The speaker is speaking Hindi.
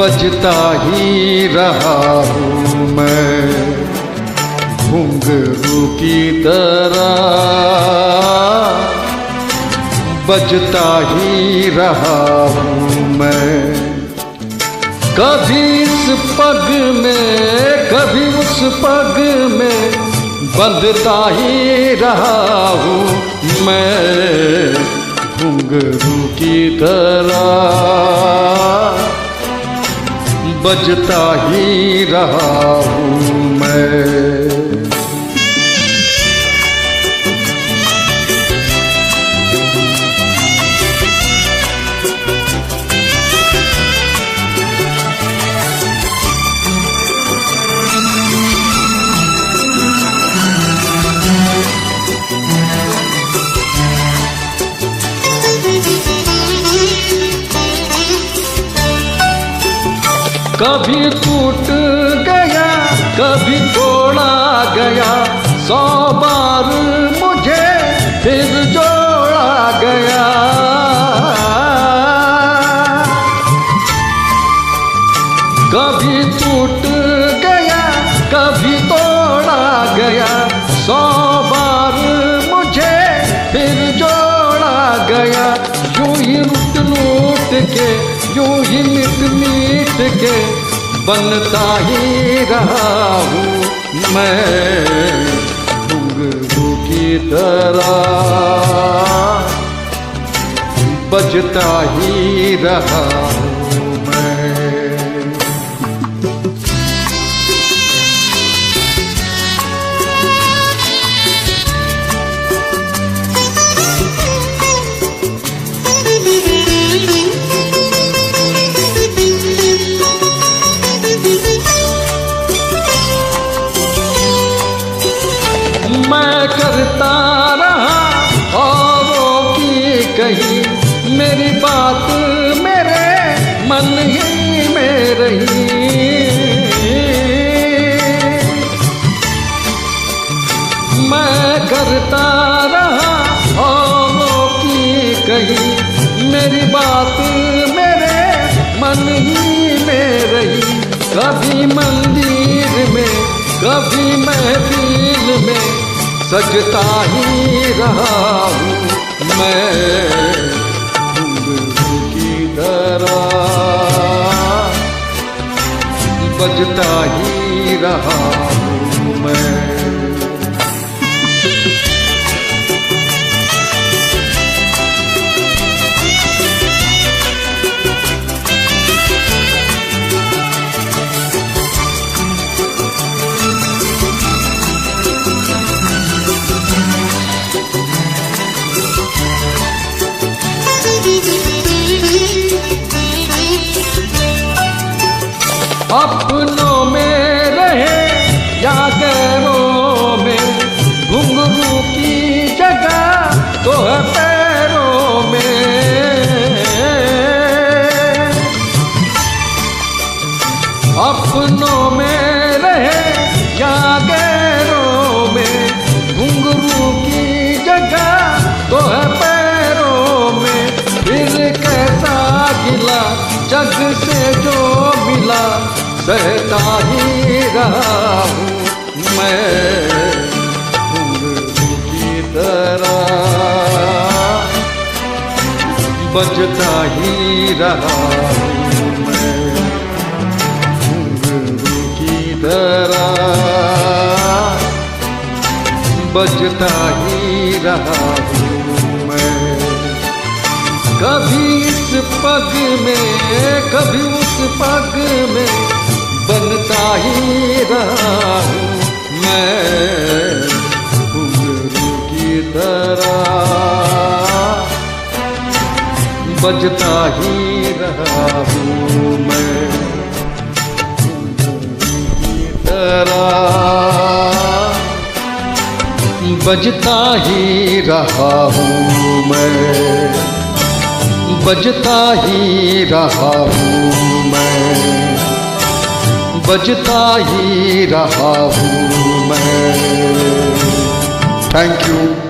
बजता ही रहा हूँ मैं घुंघरू की तरह, बजता ही रहा हूँ मैं। कभी इस पग में कभी उस पग में बंधता ही रहा हूँ मैं घुंघरू की तरह, बजता ही रहा हूँ मैं। कभी टूट गया कभी तोड़ा गया, 100 बार मुझे फिर जोड़ा गया। कभी टूट गया कभी तोड़ा गया, 100 बार मुझे फिर जोड़ा गया। यूं ही लूट के यूं ही मीट के बनता ही रहा हूँ मैं घुंघरू की तरह, बजता ही रहा हूँ मैं। मैं करता रहा औरों की कही, मेरी बात मेरे मन ही में रही। मैं करता रहा औरों की कही, मेरी बात मेरे मन ही में रही। कभी मंदिर में कभी महफिल में सजता ही रहा हूँ मैं घुंघरू की तरह, बजता ही रहा हूँ मैं। अपनों में रहे या गैरों में, घुंघरू की जगह तो है पैरों में। अपनों में रहे या गैरों में, घुंघरू की जगह तो है पैरों में। फिर कैसा गिला जग से जो मिला, सहता ही रहा हूँ मैं घुंघरू की तरह, बजता ही रहा हूँ मैं घुंघरू की तरह, बजता ही रहा हूँ मैं। कभी इस पग में कभी उस पग में बनता ही रहा हूँ मैं घुंघरू की तरह, बजता ही रहा हूँ मैं घुंघरू की तरह, बजता ही रहा हूँ मैं, बजता ही रहा हूँ मैं, बजता ही रहा हूँ मैं। Thank you.